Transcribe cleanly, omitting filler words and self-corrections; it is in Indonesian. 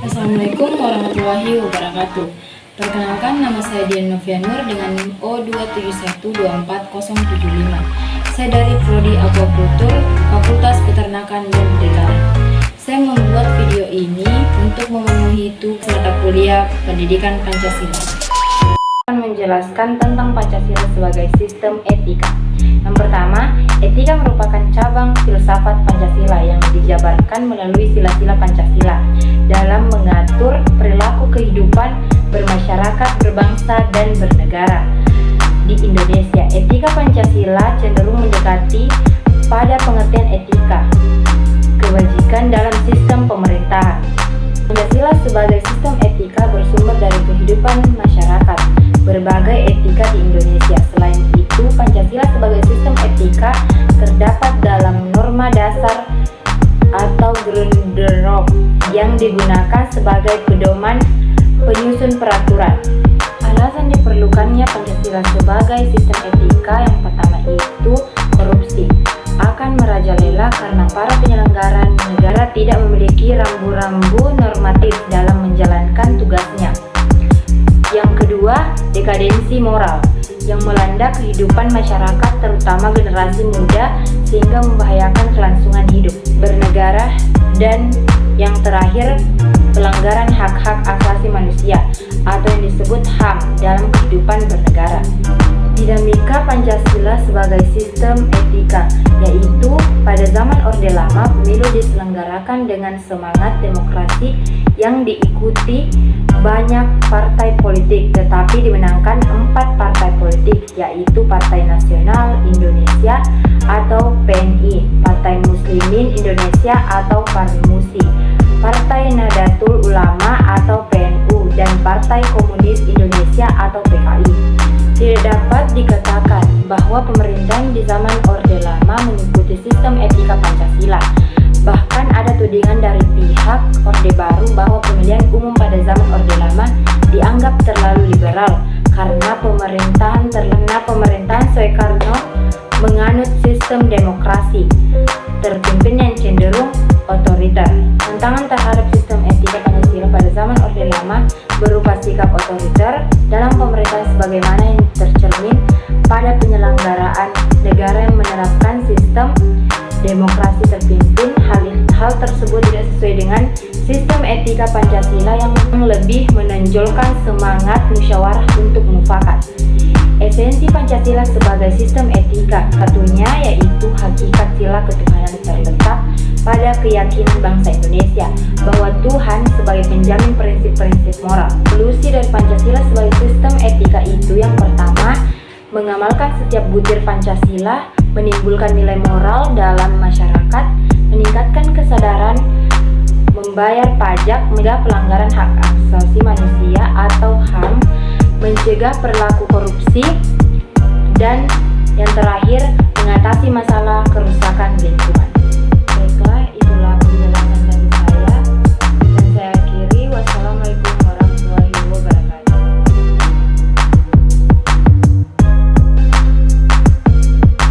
Assalamualaikum warahmatullahi wabarakatuh. Perkenalkan, nama saya Dian Novianur dengan NIM O271240075. Saya dari Prodi Aquacultur, Fakultas Peternakan dan Perikanan. Saya membuat video ini untuk memenuhi tugas mata kuliah Pendidikan Pancasila. Akan menjelaskan tentang Pancasila sebagai sistem etika. Yang pertama, etika merupakan cabang filsafat Pancasila yang dijabarkan melalui sila-sila Pancasila dalam mengatur perilaku kehidupan bermasyarakat, berbangsa, dan bernegara. Di Indonesia, etika Pancasila cenderung mendekati pada pengertian etika kewajiban dalam sistem pemerintahan. Pancasila sebagai sistem etika bersumber dari kehidupan masyarakat. Berbagai etika di Indonesia. Selain itu, Pancasila sebagai sistem etika terdapat dalam norma dasar atau Grundnorm yang digunakan sebagai pedoman penyusun peraturan. Alasan diperlukannya Pancasila sebagai sistem etika yang pertama itu korupsi akan merajalela karena para penyelenggara negara tidak memiliki rambu-rambu normatif dalam menjalankan tugasnya. Yang kedua, dekadensi moral yang melanda kehidupan masyarakat terutama generasi muda sehingga membahayakan kelangsungan hidup bernegara. Dan yang terakhir, pelanggaran hak-hak asasi manusia atau yang disebut HAM dalam kehidupan bernegara. Dinamika Pancasila sebagai sistem etika, yaitu pada zaman Orde Lama pemilu diselenggarakan dengan semangat demokrasi yang diikuti banyak partai politik, tetapi dimenangkan 4 partai politik, yaitu Partai Nasional Indonesia atau PNI, Partai Muslimin Indonesia atau Parmusi, Partai Nahdlatul Ulama atau PNU, dan Partai Komunis Indonesia atau PKI. Tidak dapat dikatakan bahwa pemerintahan di zaman Orde Lama mengikuti sistem etika Pancasila. Bahkan ada tudingan dari pihak Orde Baru bahwa pemilihan umum pada zaman Orde Lama dianggap terlalu liberal karena pemerintahan Soekarno menganut sistem demokrasi terpimpin yang cenderung otoriter. Tantangan terhadap sistem etika Pancasila pada zaman Orde Lama berupa sikap otoriter dalam pemerintahan sebagaimana yang tercermin pada penyelenggaraan negara yang menerapkan sistem demokrasi terpimpin. Hal tersebut tidak sesuai dengan sistem etika Pancasila yang lebih menonjolkan semangat musyawarah untuk mufakat. Esensi Pancasila sebagai sistem etika satunya yaitu hakikat sila ketuhanan terletak pada keyakinan bangsa Indonesia bahwa Tuhan sebagai penjamin prinsip-prinsip moral. Solusi dari Pancasila sebagai sistem etika itu yang pertama, mengamalkan setiap butir Pancasila, menimbulkan nilai moral dalam masyarakat, meningkatkan kesadaran membayar pajak, mencegah pelanggaran hak asasi manusia atau HAM, mencegah perilaku korupsi, dan yang terakhir mengatasi masalah kerusakan lingkungan. Baiklah,